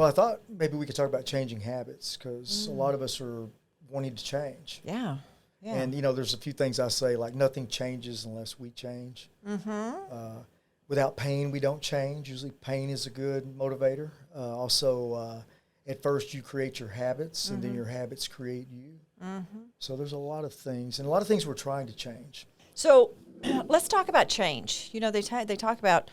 Well, I thought maybe we could talk about changing habits because a lot of us are wanting to change. Yeah. Yeah. And, there's a few things I say, like nothing changes unless we change. Without pain, we don't change. Usually pain is a good motivator. Also, at first you create your habits, and then your habits create you. So there's a lot of things, and a lot of things we're trying to change. So let's talk about change. They talk about,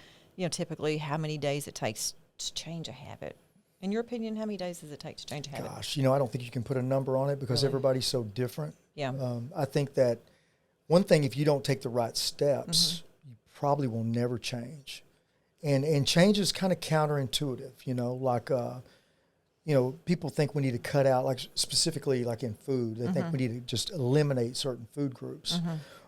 typically how many days it takes to change a habit. In your opinion, how many days does it take to change a habit? Gosh, I don't think you can put a number on it because Really? everybody's so different. Yeah. I think that one thing, if you don't take the right steps, you probably will never change. And change is kind of counterintuitive, like, people think we need to cut out, like specifically like in food, they think we need to just eliminate certain food groups.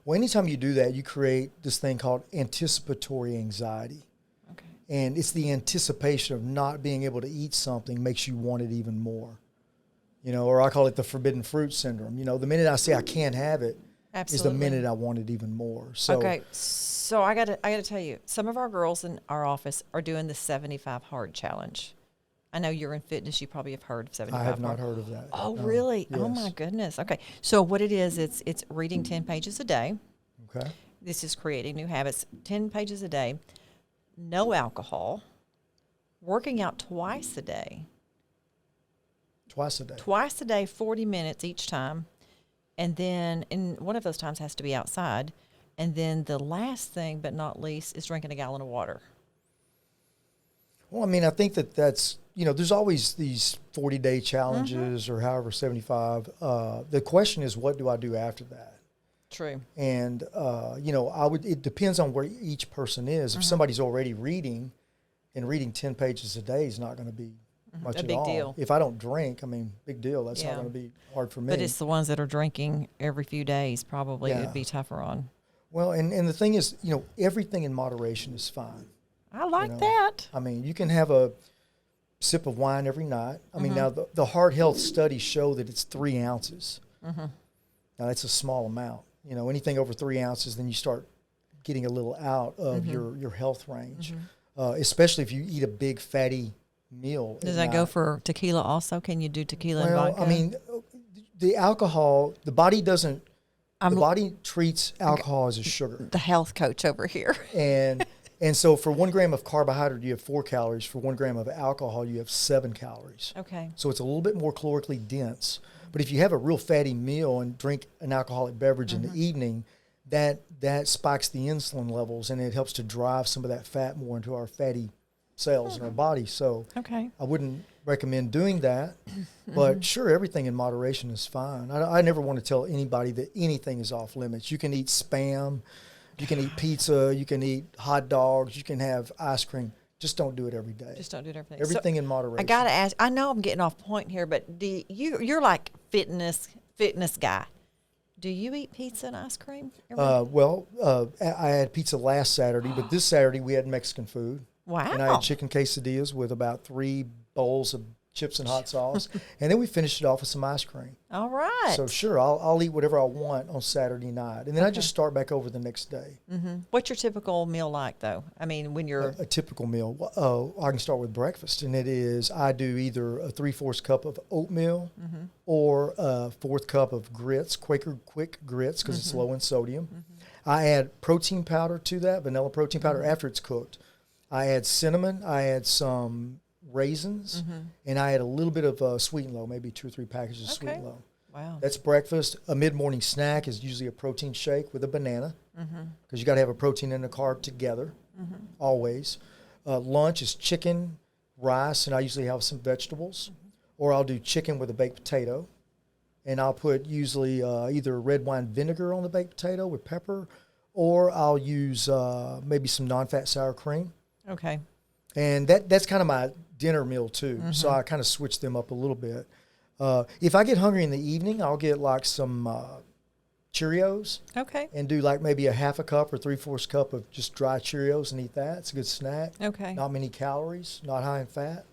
Well, anytime you do that, you create this thing called anticipatory anxiety. Okay. And it's the anticipation of not being able to eat something makes you want it even more. Or I call it the forbidden fruit syndrome. The minute I say I can't have it is the minute I want it even more. So, okay. So I gotta tell you, some of our girls in our office are doing the 75 hard challenge. I know you're in fitness. You probably have heard of 75 I have hard. not heard of that. Oh, No. really? Yes. Oh, my goodness. Okay. So what it is, it's reading 10 pages a day. Okay. This is creating new habits. 10 pages a day. No alcohol. Working out twice a day. Twice a day. Twice a day, 40 minutes each time. And then, one of those times has to be outside. And then the last thing, but not least, is drinking a gallon of water. Well, I think that's, there's always these 40-day challenges or however 75. The question is, what do I do after that? True. And, it depends on where each person is. If somebody's already reading, and reading 10 pages a day is not going to be much A at big all. deal. If I don't drink, big deal. That's Yeah. not going to be hard for me. But it's the ones that are drinking every few days probably Yeah. would be tougher on. Well, and the thing is, everything in moderation is fine. I like know. that. You can have a sip of wine every night. Now the heart health studies show that it's 3 ounces. Now that's a small amount. Anything over 3 ounces, then you start getting a little out of your health range, especially if you eat a big fatty meal. Does at that go night. for tequila also? Can you do tequila and Well, vodka? the alcohol, the body doesn't. I'm The body treats alcohol as a sugar, the health coach over here. and so for 1 gram of carbohydrate, you have 4 calories. For 1 gram of alcohol, you have 7 calories. Okay. So it's a little bit more calorically dense. But if you have a real fatty meal and drink an alcoholic beverage in the evening, that spikes the insulin levels and it helps to drive some of that fat more into our fatty cells in our body. So Okay. I wouldn't recommend doing that. But sure, everything in moderation is fine. I never want to tell anybody that anything is off limits. You can eat Spam, you can eat pizza, you can eat hot dogs, you can have ice cream. Just don't do it every day. Just don't do everything. Everything in moderation. I gotta ask. I know I'm getting off point here, but you're like fitness guy. Do you eat pizza and ice cream? I had pizza last Saturday, but this Saturday we had Mexican food. Wow. And I had chicken quesadillas with about 3 bowls of chips and hot sauce. And then we finished it off with some ice cream. All right. So sure, I'll eat whatever I want on Saturday night. And then I just start back over the next day. What's your typical meal like, though? When you're A typical meal. I can start with breakfast. And it is, I do either a 3/4 cup of oatmeal or a 1/4 cup of grits, Quaker Quick grits, because it's low in sodium. I add protein powder to that, vanilla protein powder, after it's cooked. I add cinnamon. I add some raisins, and I add a little bit of Sweet and Low, maybe 2 or 3 packages of Sweet and Low. Wow. That's breakfast. A mid-morning snack is usually a protein shake with a banana, because you got to have a protein and a carb together, always. Lunch is chicken, rice, and I usually have some vegetables, or I'll do chicken with a baked potato, and I'll put usually either red wine vinegar on the baked potato with pepper, or I'll use maybe some non-fat sour cream. Okay. And that's kind of my dinner meal too. So I kind of switch them up a little bit. If I get hungry in the evening, I'll get like some Cheerios Okay. and do like maybe a 1/2 cup or 3/4 cup of just dry Cheerios and eat that. It's a good snack. Okay. Not many calories, not high in fat.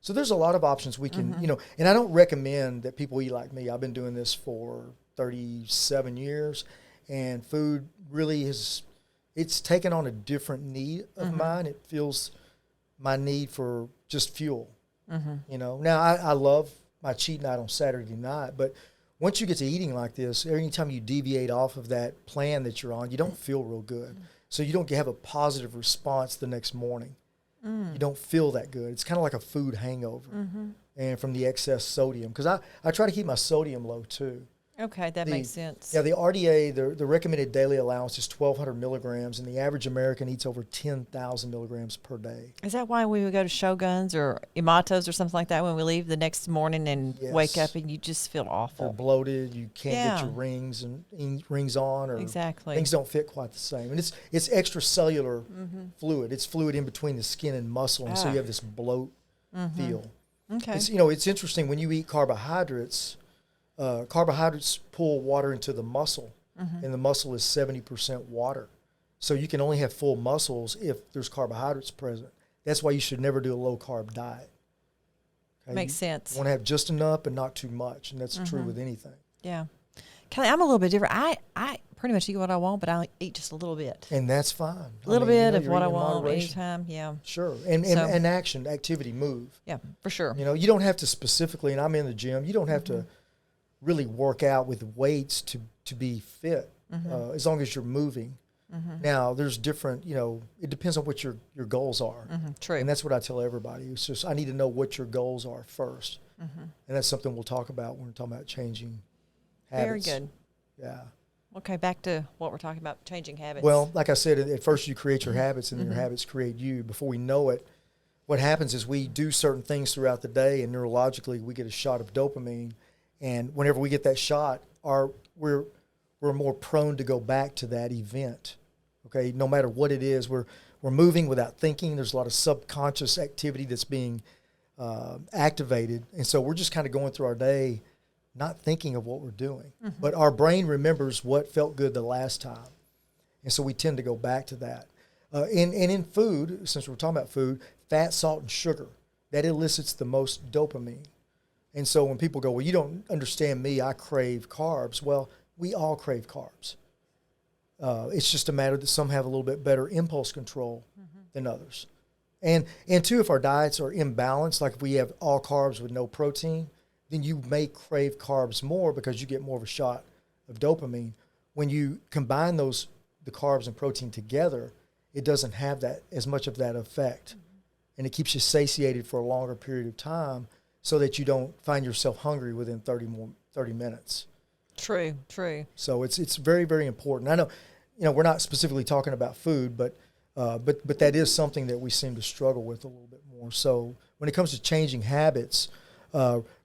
So there's a lot of options we can, and I don't recommend that people eat like me. I've been doing this for 37 years, and food really it's taken on a different need of mine. It feels my need for just fuel. You know, now I love my cheat night on Saturday night, but once you get to eating like this, anytime you deviate off of that plan that you're on, you don't feel real good. So you don't have a positive response the next morning. You don't feel that good. It's kind of like a food hangover, and from the excess sodium. Because I try to keep my sodium low too. Okay, that makes sense. Yeah, the RDA, the recommended daily allowance is 1,200 milligrams, and the average American eats over 10,000 milligrams per day. Is that why we would go to Shogun's or Imato's or something like that when we leave the next morning and wake up and you just feel awful? You're bloated. You can't get your Yeah. rings on, or Exactly. things don't fit quite the same. And it's extracellular fluid. It's fluid in between the skin and muscle, and so you have this bloat feel. Okay. It's, you know, it's interesting when you eat carbohydrates. Carbohydrates pull water into the muscle, and the muscle is 70% water. So you can only have full muscles if there's carbohydrates present. That's why you should never do a low-carb diet. Okay? Makes sense. You want to have just enough and not too much, and that's true with anything. Yeah. Kelly, I'm a little bit different. I pretty much eat what I want, but I eat just a little bit. And that's fine. A little bit of you're what I eating in want moderation. anytime. Yeah. Sure. And activity, move. Yeah, for sure. You know, you don't have to specifically, and I'm in the gym, you don't have to really work out with weights to be fit, as long as you're moving. Now, there's different, you know, it depends on what your goals are. True. And that's what I tell everybody. It's just, I need to know what your goals are first. And that's something we'll talk about when we're talking about changing habits. Very good. Yeah. Okay, back to what we're talking about, changing habits. Well, like I said, at first you create your habits, and then your habits create you. Before we know it, what happens is we do certain things throughout the day, and neurologically we get a shot of dopamine. And whenever we get that shot, we're more prone to go back to that event. Okay, no matter what it is, we're moving without thinking. There's a lot of subconscious activity that's being activated, and so we're just kind of going through our day, not thinking of what we're doing. But our brain remembers what felt good the last time, and so we tend to go back to that. And in food, since we're talking about food, fat, salt, and sugar, that elicits the most dopamine. And so when people go, well, you don't understand me, I crave carbs. Well, we all crave carbs. It's just a matter that some have a little bit better impulse control than others. And two, if our diets are imbalanced, like if we have all carbs with no protein, then you may crave carbs more because you get more of a shot of dopamine. When you combine the carbs and protein together, it doesn't have that as much of that effect. And it keeps you satiated for a longer period of time, so that you don't find yourself hungry within 30 minutes. True. So it's very, very important. I know, you know, we're not specifically talking about food, but that is something that we seem to struggle with a little bit more. So when it comes to changing habits,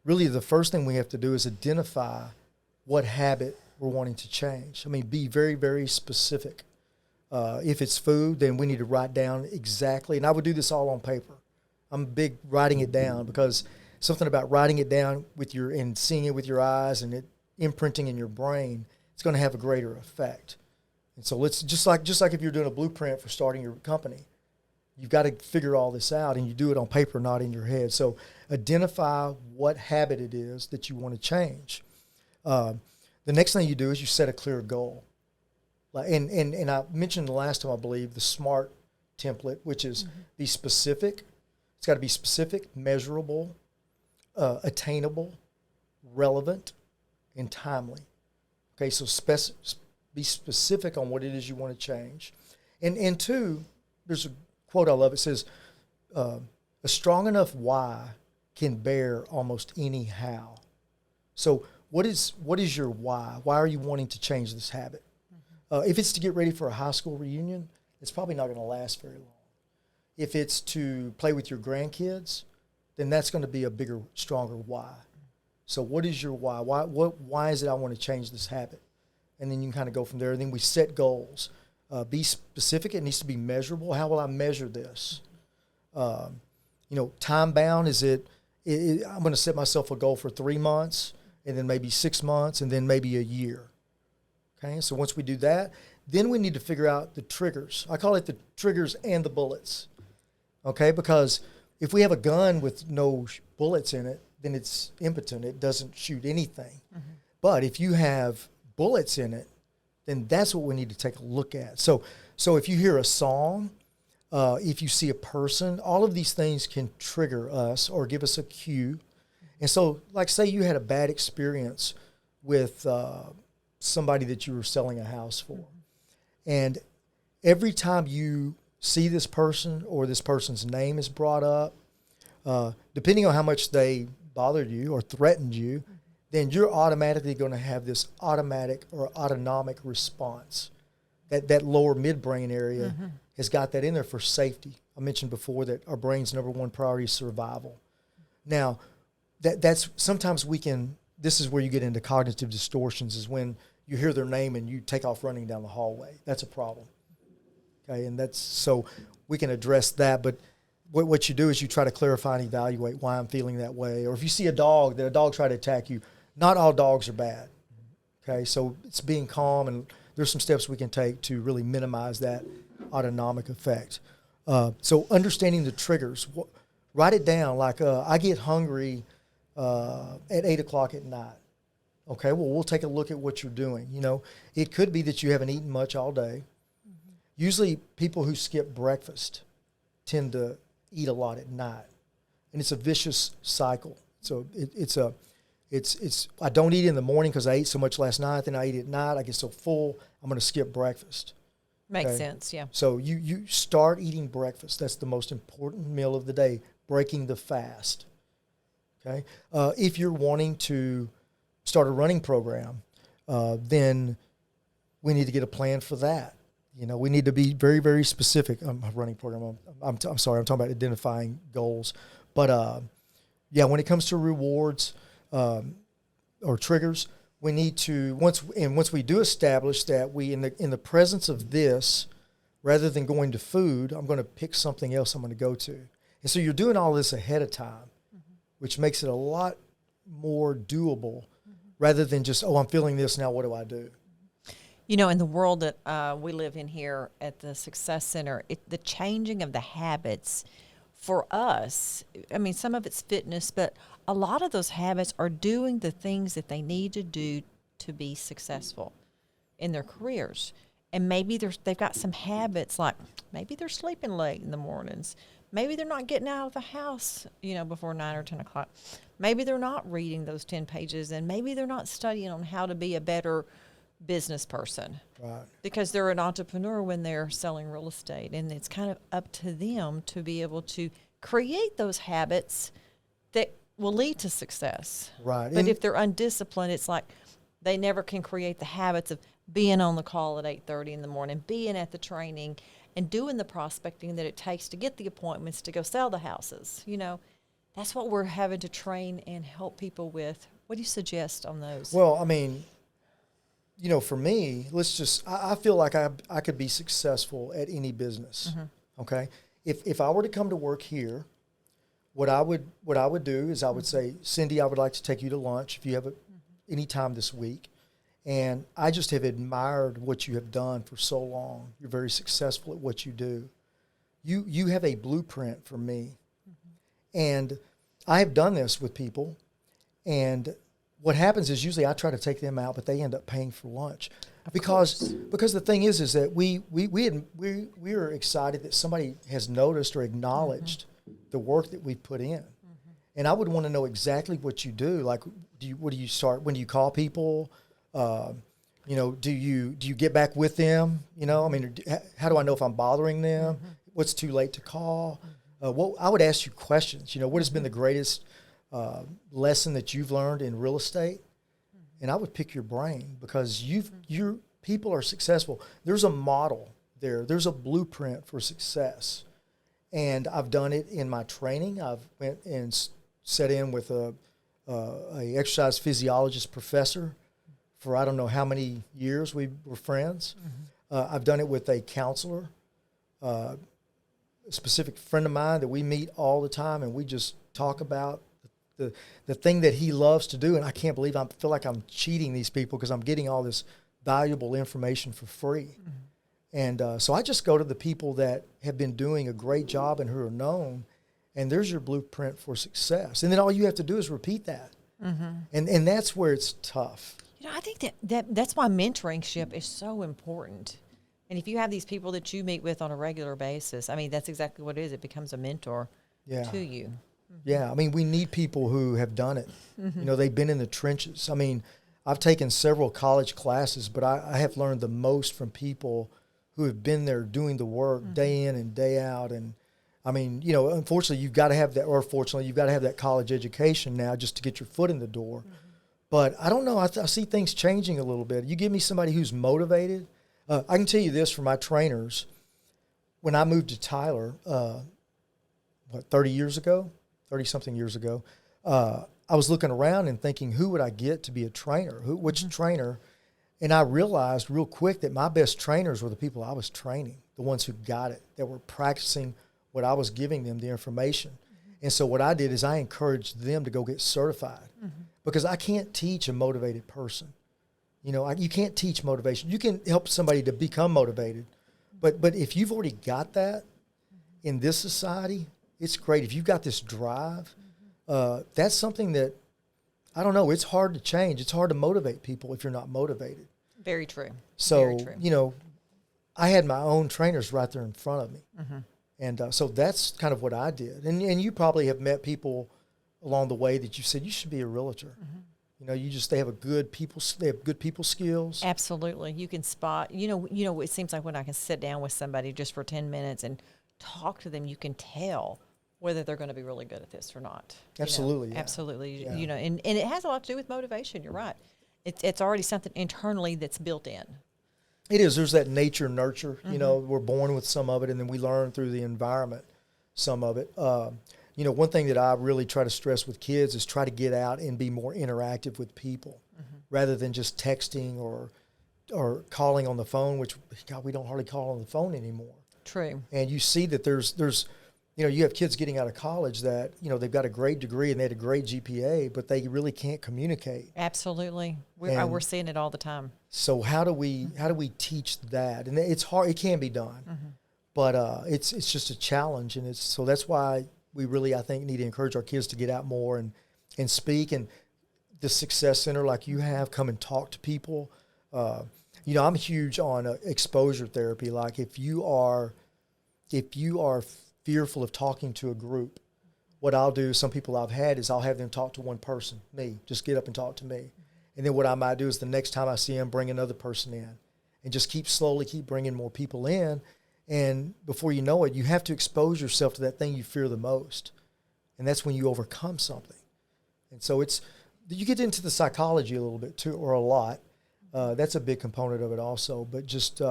really the first thing we have to do is identify what habit we're wanting to change. I mean, be very, very specific. If it's food, then we need to write down exactly, and I would do this all on paper. I'm big writing it down, because something about writing it down and seeing it with your eyes and it imprinting in your brain, it's going to have a greater effect. And so let's just like if you're doing a blueprint for starting your company, you've got to figure all this out, and you do it on paper, not in your head. So identify what habit it is that you want to change. The next thing you do is you set a clear goal. And I mentioned the last time, I believe, the SMART template, which is be specific. It's got to be specific, measurable, attainable, relevant, and timely. Okay, so be specific on what it is you want to change. And two, there's a quote I love. It says, a strong enough why can bear almost any how. So what is your why? Why are you wanting to change this habit? If it's to get ready for a high school reunion, it's probably not going to last very long. If it's to play with your grandkids, then that's going to be a bigger, stronger why. So what is your why? Why is it I want to change this habit? And then you can kind of go from there. And then we set goals. Be specific. It needs to be measurable. How will I measure this? Time bound, is it I'm going to set myself a goal for 3 months, and then maybe 6 months, and then maybe a year. Okay, so once we do that, then we need to figure out the triggers. I call it the triggers and the bullets. Okay, because if we have a gun with no bullets in it, then it's impotent. It doesn't shoot anything. But if you have bullets in it, then that's what we need to take a look at. So if you hear a song, if you see a person, all of these things can trigger us or give us a cue. And so, like, say you had a bad experience with somebody that you were selling a house for. And every time you see this person or this person's name is brought up, depending on how much they bothered you or threatened you, then you're automatically going to have this automatic or autonomic response. That lower midbrain area has got that in there for safety. I mentioned before that our brain's number one priority is survival. Now, that's sometimes this is where you get into cognitive distortions, is when you hear their name and you take off running down the hallway. That's a problem. Okay, and so we can address that, but what you do is you try to clarify and evaluate why I'm feeling that way. Or if you see a dog try to attack you, not all dogs are bad. Okay, so it's being calm, and there's some steps we can take to really minimize that autonomic effect. So understanding the triggers, write it down. Like I get hungry at 8 o'clock at night. Okay, well, we'll take a look at what you're doing. You know, it could be that you haven't eaten much all day. Usually people who skip breakfast tend to eat a lot at night, and it's a vicious cycle. So it's I don't eat in the morning because I ate so much last night, then I eat at night, I get so full, I'm going to skip breakfast. Makes sense, yeah. So you start eating breakfast. That's the most important meal of the day, breaking the fast. Okay? If you're wanting to start a running program, then we need to get a plan for that. You know, we need to be very, very specific. A running program. I'm sorry. I'm talking about identifying goals. But yeah, when it comes to rewards or triggers, we need to once we do establish that we in the presence of this, rather than going to food, I'm going to pick something else I'm going to go to. And so you're doing all this ahead of time, which makes it a lot more doable, rather than just, I'm feeling this now. What do I do? You know, in the world that we live in here at the Success Center, the changing of the habits for us, I mean, some of it's fitness, but a lot of those habits are doing the things that they need to do to be successful in their careers. And maybe they've got some habits, like maybe they're sleeping late in the mornings. Maybe they're not getting out of the house, before 9 or 10 o'clock. Maybe they're not reading those 10 pages, and maybe they're not studying on how to be a better business person. Right. Because they're an entrepreneur when they're selling real estate, and it's kind of up to them to be able to create those habits that will lead to success. Right. But if they're undisciplined, it's like they never can create the habits of being on the call at 8:30 in the morning, being at the training, and doing the prospecting that it takes to get the appointments to go sell the houses. That's what we're having to train and help people with. What do you suggest on those? Well, I mean, for me, I feel like I could be successful at any business. Okay. If I were to come to work here, what I would do is I would say, Cindy, I would like to take you to lunch if you have any time this week. And I just have admired what you have done for so long. You're very successful at what you do. You have a blueprint for me. And I have done this with people. And what happens is usually I try to take them out, but they end up paying for lunch. Because the thing is that we are excited that somebody has noticed or acknowledged the work that we put in. And I would want to know exactly what you do. Like, what do you start? When do you call people? Do you get back with them? I mean, how do I know if I'm bothering them? What's too late to call? I would ask you questions. What has been the greatest lesson that you've learned in real estate? And I would pick your brain, because your people are successful. There's a model there. There's a blueprint for success. And I've done it in my training. I've went and sat in with a exercise physiologist professor for I don't know how many years. We were friends. I've done it with a counselor, a specific friend of mine that we meet all the time, and we just talk about the thing that he loves to do. And I can't believe I feel like I'm cheating these people because I'm getting all this valuable information for free. And so I just go to the people that have been doing a great job and who are known, and there's your blueprint for success. And then all you have to do is repeat that. And that's where it's tough. I think that's why mentoringship is so important, And if you have these people that you meet with on a regular basis, I mean, that's exactly what it is. It becomes a mentor Yeah. to you. Yeah, I mean, we need people who have done it. You know, they've been in the trenches. I mean, I've taken several college classes, but I have learned the most from people who have been there doing the work day in and day out. And I mean, you know, unfortunately, you've got to have that, or fortunately, you've got to have that college education now just to get your foot in the door. But I don't know. I see things changing a little bit. You give me somebody who's motivated. I can tell you this for my trainers. When I moved to Tyler, 30 years ago, 30-something years ago, I was looking around and thinking, who would I get to be a trainer? Which trainer? And I realized real quick that my best trainers were the people I was training, the ones who got it, that were practicing what I was giving them, the information. And so what I did is I encouraged them to go get certified because I can't teach a motivated person. You know, you can't teach motivation. You can help somebody to become motivated. But if you've already got that in this society, it's great. If you've got this drive, that's something that, I don't know, it's hard to change. It's hard to motivate people if you're not motivated. Very true. So, Very true. you know, I had my own trainers right there in front of me. And so that's kind of what I did. And you probably have met people along the way that you said, you should be a realtor. You know, they have good people skills. Absolutely. You can spot, it seems like when I can sit down with somebody just for 10 minutes and talk to them, you can tell whether they're going to be really good at this or not. Absolutely. Yeah. Absolutely. Yeah. You know, and it has a lot to do with motivation. You're right. It's already something internally that's built in. It is. There's that nature nurture. You know, we're born with some of it, and then we learn through the environment some of it. You know, one thing that I really try to stress with kids is try to get out and be more interactive with people rather than just texting or calling on the phone, which, God, we don't hardly call on the phone anymore. True. And you see that there's you know, you have kids getting out of college that, you know, they've got a great degree and they had a great GPA, but they really can't communicate. Absolutely. We're seeing it all the time. So how do we teach that? And it's hard. It can be done, but it's just a challenge, and so that's why we really, I think, need to encourage our kids to get out more and speak. And the Success Center, like you have, come and talk to people. You know, I'm huge on exposure therapy. Like if you are fearful of talking to a group, what I'll do, some people I've had, is I'll have them talk to one person, me, just get up and talk to me. And then what I might do is the next time I see them, bring another person in and just keep bringing more people in. And before you know it, you have to expose yourself to that thing you fear the most. And that's when you overcome something. And so you get into the psychology a little bit too, or a lot. That's a big component of it also. But just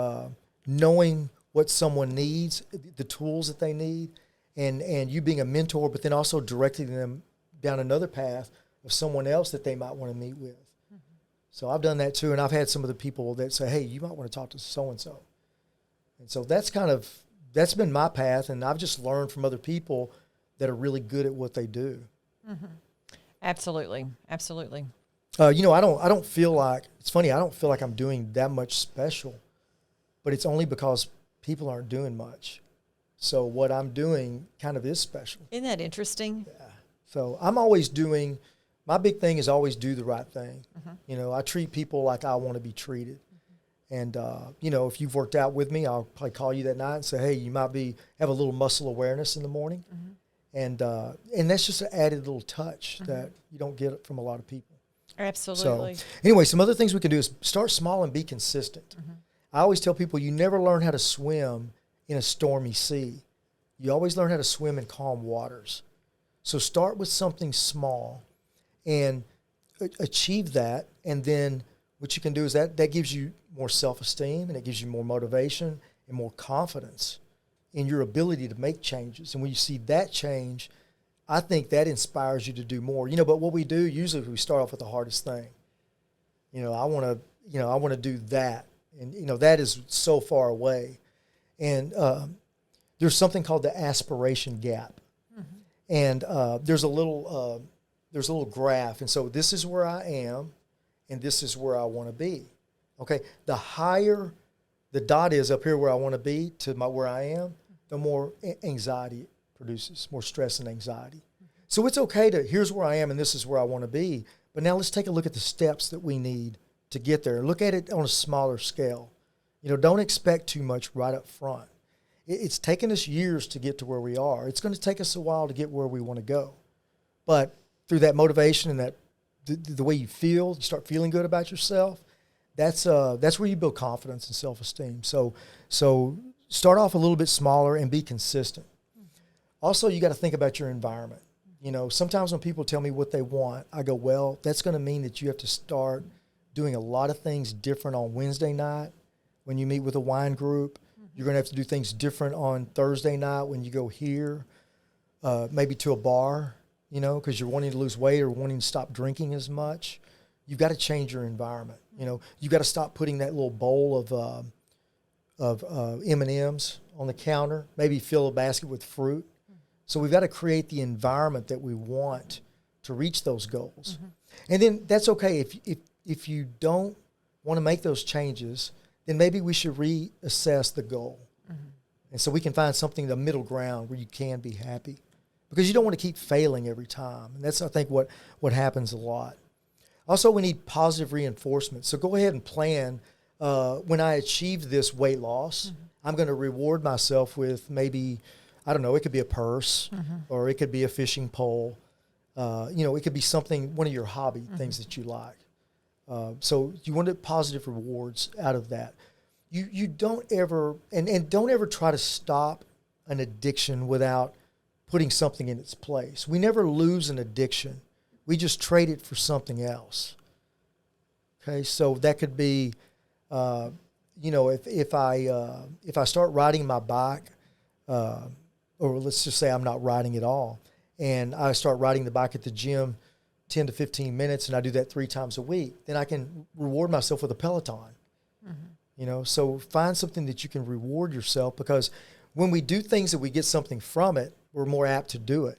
knowing what someone needs, the tools that they need, and you being a mentor, but then also directing them down another path of someone else that they might want to meet with. So I've done that too, and I've had some of the people that say, hey, you might want to talk to so-and-so. And so that's been my path, and I've just learned from other people that are really good at what they do. Absolutely. Absolutely. You know, I don't feel like, it's funny, I don't feel like I'm doing that much special, but it's only because people aren't doing much. So what I'm doing kind of is special. Isn't that interesting? Yeah. So I'm always my big thing is always do the right thing. You know, I treat people like I want to be treated. And, you know, if you've worked out with me, I'll probably call you that night and say, hey, you might have a little muscle awareness in the morning. And that's just an added little touch that you don't get from a lot of people. Absolutely. So anyway, some other things we can do is start small and be consistent. I always tell people you never learn how to swim in a stormy sea. You always learn how to swim in calm waters. So start with something small and achieve that. And then what you can do is that gives you more self-esteem, and it gives you more motivation and more confidence in your ability to make changes. And when you see that change, I think that inspires you to do more. You know, but what we do usually, we start off with the hardest thing. You know, I want to do that. And, you know, that is so far away. And there's something called the aspiration gap. And there's a little graph. And so this is where I am, and this is where I want to be. Okay, the higher the dot is up here where I want to be to where I am, the more anxiety it produces, more stress and anxiety. So it's okay here's where I am and this is where I want to be. But now let's take a look at the steps that we need to get there. Look at it on a smaller scale. Don't expect too much right up front. It's taken us years to get to where we are. It's going to take us a while to get where we want to go. But through that motivation and that the way you feel, you start feeling good about yourself, that's where you build confidence and self-esteem. So start off a little bit smaller and be consistent. Also, you got to think about your environment. Sometimes when people tell me what they want, I go, well, that's going to mean that you have to start doing a lot of things different on Wednesday night when you meet with a wine group. You're going to have to do things different on Thursday night when you go here, maybe to a bar, because you're wanting to lose weight or wanting to stop drinking as much. You've got to change your environment. You've got to stop putting that little bowl of M&Ms on the counter, maybe fill a basket with fruit. So we've got to create the environment that we want to reach those goals. And then that's okay. If you don't want to make those changes, then maybe we should reassess the goal. And so we can find something, the middle ground where you can be happy. Because you don't want to keep failing every time. And that's, I think, what happens a lot. Also, we need positive reinforcement. So go ahead and plan, when I achieve this weight loss, I'm going to reward myself with maybe, I don't know, it could be a purse or it could be a fishing pole. It could be something, one of your hobby things that you like. So you want positive rewards out of that. You don't ever, and don't ever try to stop an addiction without putting something in its place. We never lose an addiction. We just trade it for something else. Okay, so that could be, if I start riding my bike, or let's just say I'm not riding at all, and I start riding the bike at the gym 10 to 15 minutes, and I do that 3 times a week, then I can reward myself with a Peloton. So find something that you can reward yourself, because when we do things that we get something from it, we're more apt to do it.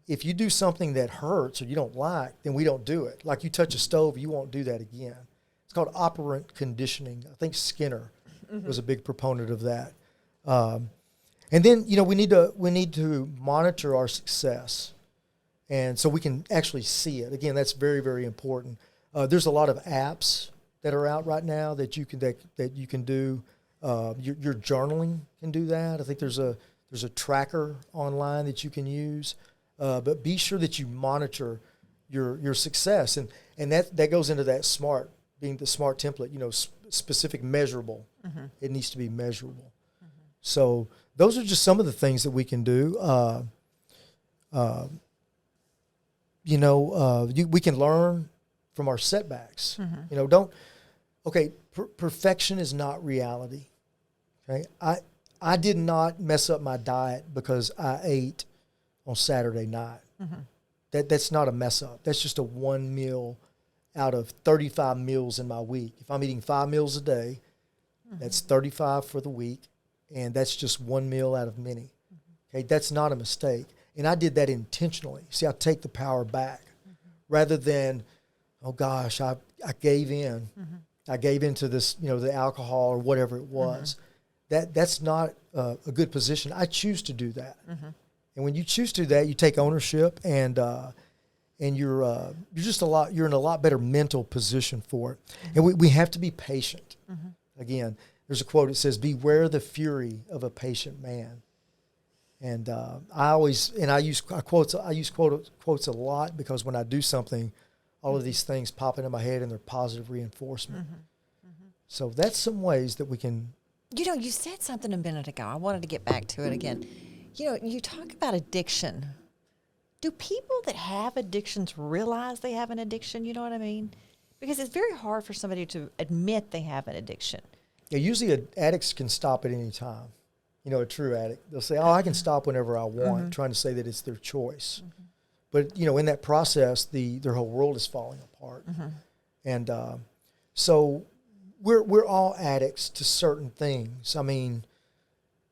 If you do something that hurts or you don't like, then we don't do it. Like you touch a stove, you won't do that again. It's called operant conditioning. I think Skinner was a big proponent of that. And then, we need to monitor our success. And so we can actually see it. Again, that's very, very important. There's a lot of apps that are out right now that you can do. Your journaling can do that. I think there's a tracker online that you can use. But be sure that you monitor your success, and that goes into that SMART, being the SMART template. Specific, measurable. It needs to be measurable. So those are just some of the things that we can do. We can learn from our setbacks. Perfection is not reality. Okay, I did not mess up my diet because I ate on Saturday night. That's not a mess up. That's just a one meal out of 35 meals in my week. If I'm eating 5 meals a day, that's 35 for the week, and that's just one meal out of many. Okay, that's not a mistake. And I did that intentionally. See, I take the power back rather than, oh gosh, I gave in. I gave into this, the alcohol or whatever it was. That's not a good position. I choose to do that. And when you choose to do that, you take ownership, and you're you're in a lot better mental position for it. And we have to be patient. Again, there's a quote that says, "Beware the fury of a patient man." And I use quotes a lot, because when I do something, all of these things pop into my head, and they're positive reinforcement. So that's some ways that we can. You said something a minute ago. I wanted to get back to it again. You talk about addiction. Do people that have addictions realize they have an addiction? You know what I mean? Because it's very hard for somebody to admit they have an addiction. Yeah, usually addicts can stop at any time. A true addict, they'll say, "Oh, I can stop whenever I want," trying to say that it's their choice. But in that process, their whole world is falling apart. And so we're all addicts to certain things. I mean,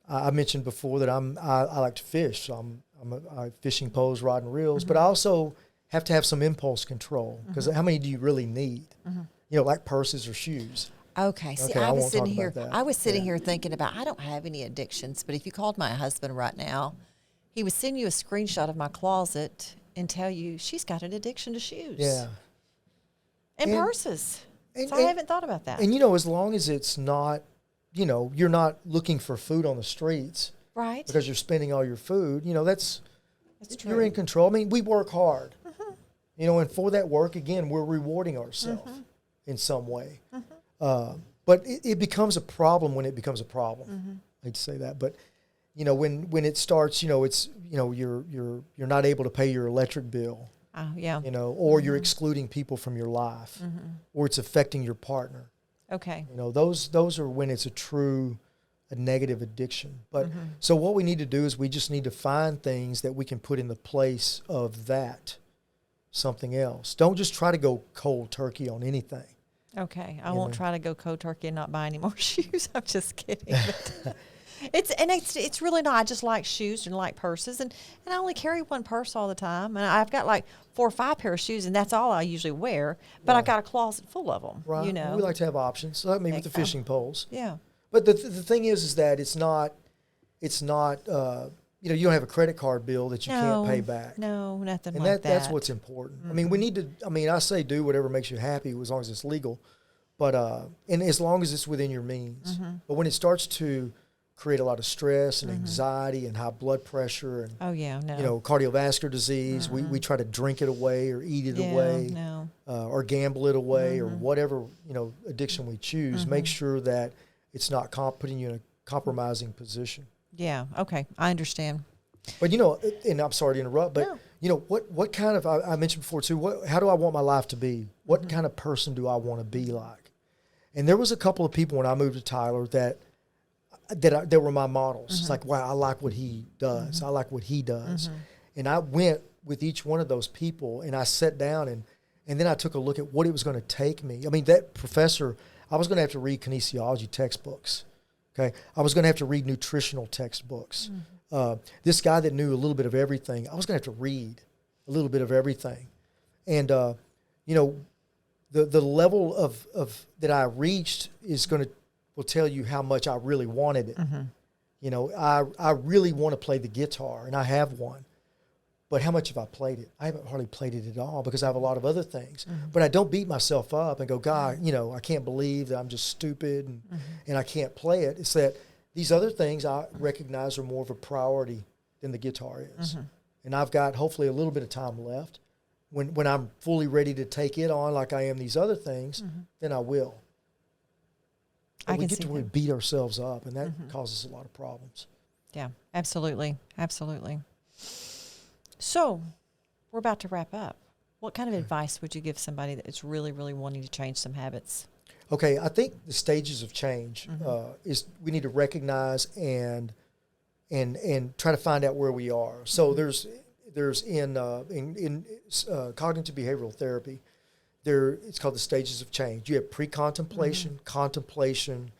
I mentioned before that I like to fish. So I'm fishing poles, rod and reels, but I also have to have some impulse control, because how many do you really need? Like purses or shoes. Okay. See, I was sitting here thinking about, I don't have any addictions, but if you called my husband right now, he would send you a screenshot of my closet and tell you she's got an addiction to shoes. Yeah. And purses. So I haven't thought about that. And as long as it's not you're not looking for food on the streets Right. because you're spending all your food. That's true. you're in control. I mean, we work hard, and for that work, again, we're rewarding ourselves in some way. But it becomes a problem when it becomes a problem. I hate to say that, but when it starts, it's you're not able to pay your electric bill, Oh, yeah. or you're excluding people from your life, or it's affecting your partner. Okay. Those are when it's a negative addiction. But so what we need to do is we just need to find things that we can put in the place of that, something else. Don't just try to go cold turkey on anything. Okay. I won't try to go cold turkey and not buy any more shoes. I'm just kidding. But it's really not. I just like shoes and like purses, and I only carry one purse all the time, and I've got like 4 or 5 pair of shoes, and that's all I usually wear. But I've got a closet full of them. Right. We like to have options. So with the fishing poles. Yeah. But the thing is that it's not you don't have a credit card bill that you can't pay back. No, nothing and like that. That's what's important. I mean, we need to. I mean, I say do whatever makes you happy as long as it's legal, but and as long as it's within your means. But when it starts to create a lot of stress and anxiety and high blood pressure and cardiovascular disease, we try to drink it away or eat it away, or gamble it away or whatever addiction we choose. Make sure that it's not putting you in a compromising position. Yeah. Okay. I understand. But and I'm sorry to interrupt, but what kind of I mentioned before too. How do I want my life to be? What kind of person do I want to be like? And there was a couple of people when I moved to Tyler that were my models. It's like, wow, I like what he does. I like what he does. And I went with each one of those people and I sat down and then I took a look at what it was going to take me. I mean, that professor, I was going to have to read kinesiology textbooks. Okay. I was going to have to read nutritional textbooks. This guy that knew a little bit of everything, I was going to have to read a little bit of everything. And, the level of that I reached will tell you how much I really wanted it. I really want to play the guitar, and I have one. But how much have I played it? I haven't hardly played it at all because I have a lot of other things. But I don't beat myself up and go, God, I can't believe that I'm just stupid and I can't play it. It's that these other things I recognize are more of a priority than the guitar is. And I've got hopefully a little bit of time left. When I'm fully ready to take it on like I am these other things, then I will. But we get to really beat ourselves up, and that causes a lot of problems. Yeah, absolutely. Absolutely. So we're about to wrap up. What kind of advice would you give somebody that is really, really wanting to change some habits? Okay, I think the stages of change is we need to recognize and try to find out where we are. So there's in cognitive behavioral therapy, it's called the stages of change. You have pre-contemplation, contemplation,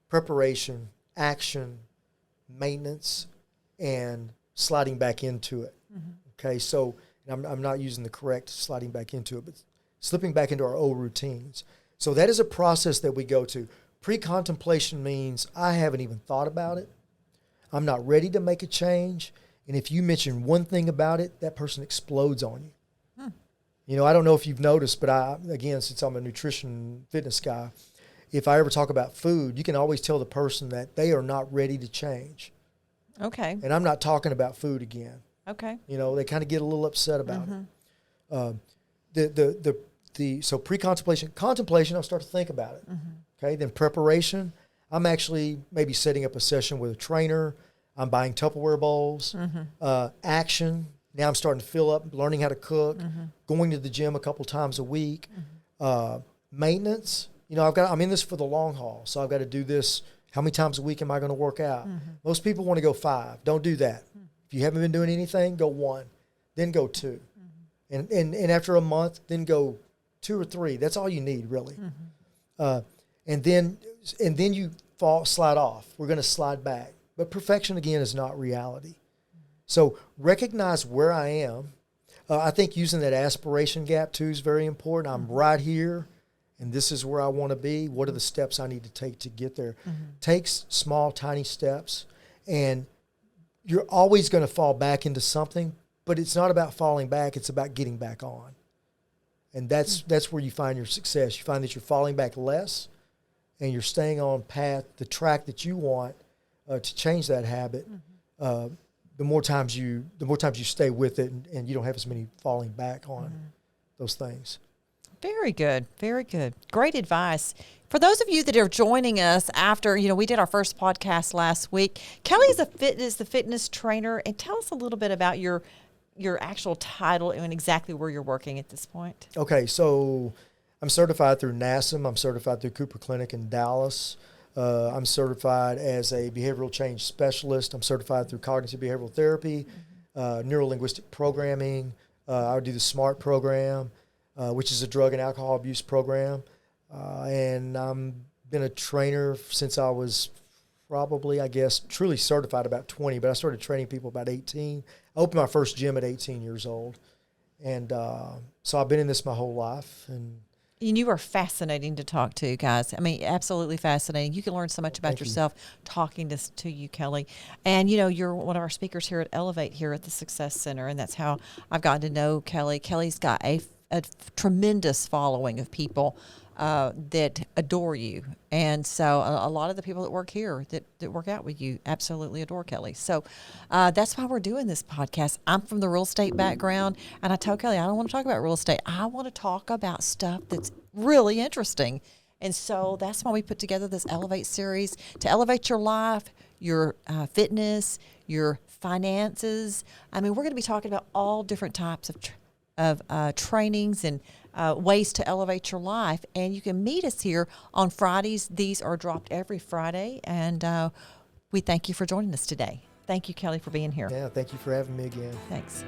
preparation, action, maintenance, and sliding back into it. Okay, so I'm not using the correct sliding back into it, but slipping back into our old routines. So that is a process that we go to. Pre-contemplation means I haven't even thought about it. I'm not ready to make a change. And if you mention one thing about it, that person explodes on you. I don't know if you've noticed, but again, since I'm a nutrition fitness guy, if I ever talk about food, you can always tell the person that they are not ready to change. Okay. And I'm not talking about food again. Okay. They kind of get a little upset about it. So pre-contemplation, contemplation, I'll start to think about it. Okay. Then preparation, I'm actually maybe setting up a session with a trainer. I'm buying Tupperware bowls. Action. Now I'm starting to fill up, learning how to cook, going to the gym a couple times a week. Maintenance, I'm in this for the long haul, so I've got to do this. How many times a week am I going to work out? Most people want to go 5. Don't do that. If you haven't been doing anything, go 1, then go 2. And after a month, then go 2 or 3. That's all you need, really. And then you slide off. We're going to slide back. But perfection, again, is not reality. So recognize where I am. I think using that aspiration gap, too, is very important. I'm right here, and this is where I want to be. What are the steps I need to take to get there? Take small, tiny steps, and you're always going to fall back into something, but it's not about falling back. It's about getting back on. And that's where you find your success. You find that you're falling back less, and you're staying on the track that you want to change that habit, the more times you stay with it, and you don't have as many falling back on those things. Very good. Very good. Great advice. For those of you that are joining us after, we did our first podcast last week. Kelly is the fitness trainer, and tell us a little bit about your actual title and exactly where you're working at this point. Okay, so I'm certified through NASM. I'm certified through Cooper Clinic in Dallas. I'm certified as a behavioral change specialist. I'm certified through cognitive behavioral therapy, neuro-linguistic programming. I would do the SMART program, which is a drug and alcohol abuse program. And I've been a trainer since I was probably, I guess, truly certified about 20, but I started training people about 18. I opened my first gym at 18 years old. And so I've been in this my whole life. And you are fascinating to talk to, guys. I mean, absolutely fascinating. You can learn so much about yourself talking to you, Kelly. And, you're one of our speakers here at Elevate here at the Success Center, and that's how I've gotten to know Kelly. Kelly's got a tremendous following of people that adore you. And so a lot of the people that work here that work out with you absolutely adore Kelly. So that's why we're doing this podcast. I'm from the real estate background, and I told Kelly, I don't want to talk about real estate. I want to talk about stuff that's really interesting. And so that's why we put together this Elevate series to elevate your life, your fitness, your finances. I mean, we're going to be talking about all different types of trainings and ways to elevate your life. And you can meet us here on Fridays. These are dropped every Friday. And we thank you for joining us today. Thank you, Kelly, for being here. yeah, thank you for having me again. Thanks.